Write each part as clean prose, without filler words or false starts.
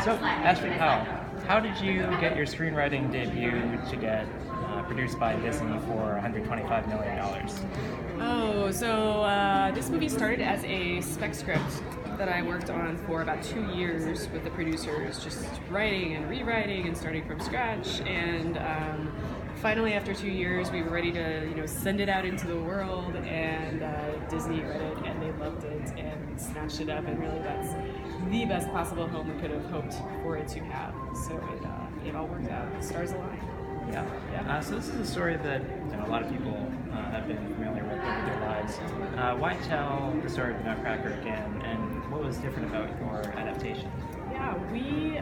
So, Ashleigh Powell, how did you get your screenwriting debut to get produced by Disney for $125 million? Oh, so this movie started as a spec script that I worked on for about 2 years with the producers, just writing and rewriting and starting from scratch. And finally, after 2 years, we were ready to send it out into the world, and Disney read it and they loved it and snatched it up. And really, that's the best possible home we could have hoped for it to have. So it all worked out. The stars aligned. Yeah. So this is a story that a lot of people have been familiar with over their lives. Why tell the story of Nutcracker again, and what was different about your adaptation? Yeah, we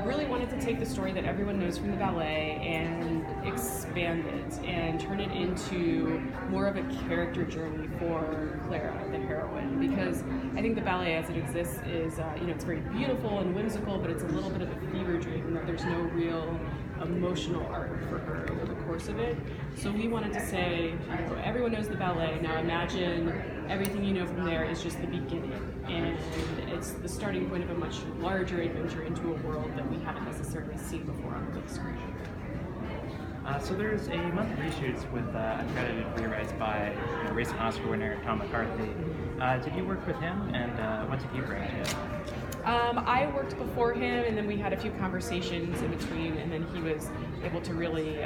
really wanted to take the story that everyone knows from the ballet and expand it and turn it into more of a character journey for Clara, the heroine, because I think the ballet as it exists is, it's very beautiful and whimsical, but it's a little bit of a fever dream, and that there's no real emotional arc for her over the course of it. So we wanted to say, everyone knows the ballet, now imagine everything you know from there is just the beginning, and it's the starting point of a much larger adventure into a world that we haven't necessarily seen before on the big screen. So there's a month of reshoots with uncredited rewrites by recent Oscar winner Tom McCarthy. Did you work with him, and what did you bring to it? I worked before him, and then we had a few conversations in between, and then he was able to really,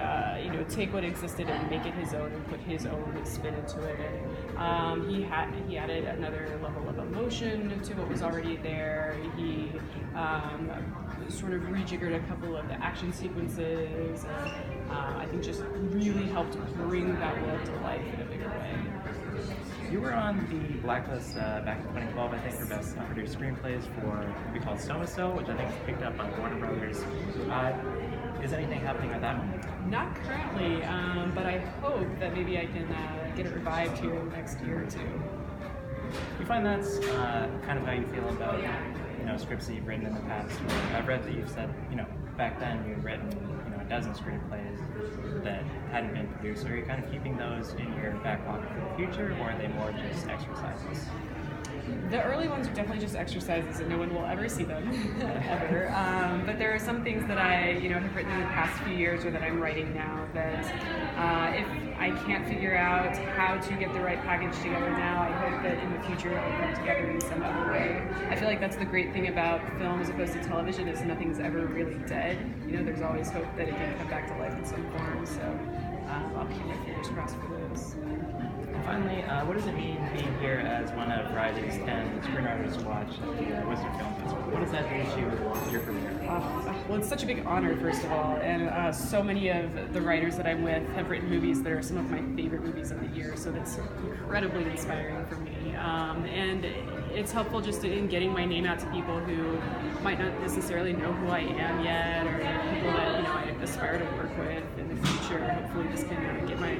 take what existed and make it his own and put his own spin into it. And he added another level of emotion to what was already there. He sort of rejiggered a couple of the action sequences, and I think just really helped bring that world to life in a bigger way. You were on the blacklist back in 2012, I think, for Best Unproduced Screenplays for a movie called So-and-So, which I think is picked up by Warner Brothers. Is anything happening with that one? Not currently, but I hope that maybe I can get it revived here in the next year or two. Do you find that's kind of how you feel about scripts that you've written in the past? I've read that you've said, back then you'd written a dozen screenplays that hadn't been produced. Are you kind of keeping those in your back pocket for the future, or are they more just exercises? The early ones are definitely just exercises, and no one will ever see them, ever. But there are some things that I, have written in the past few years, or that I'm writing now, that if I can't figure out how to get the right package together now, I hope that in the future it will come together in some other way. I feel like that's the great thing about film as opposed to television, is nothing's ever really dead. There's always hope that it can come back to life in some form. So I'll keep my fingers crossed for those. And finally, what does it mean being here as one of Rise's 10 screenwriters to watch at the Whistler Film Festival? What does that do to your career? Well, it's such a big honor, first of all, and so many of the writers that I'm with have written movies that are some of my favorite movies of the year, so that's incredibly inspiring for me. And it's helpful just in getting my name out to people who might not necessarily know who I am yet, or people that I aspire to work with in the future. Hopefully this can get my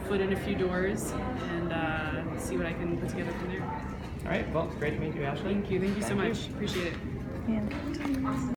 foot in a few doors and see what I can put together from there. All right, well, great to meet you, Ashleigh. Thank you so much. Appreciate it. Yeah.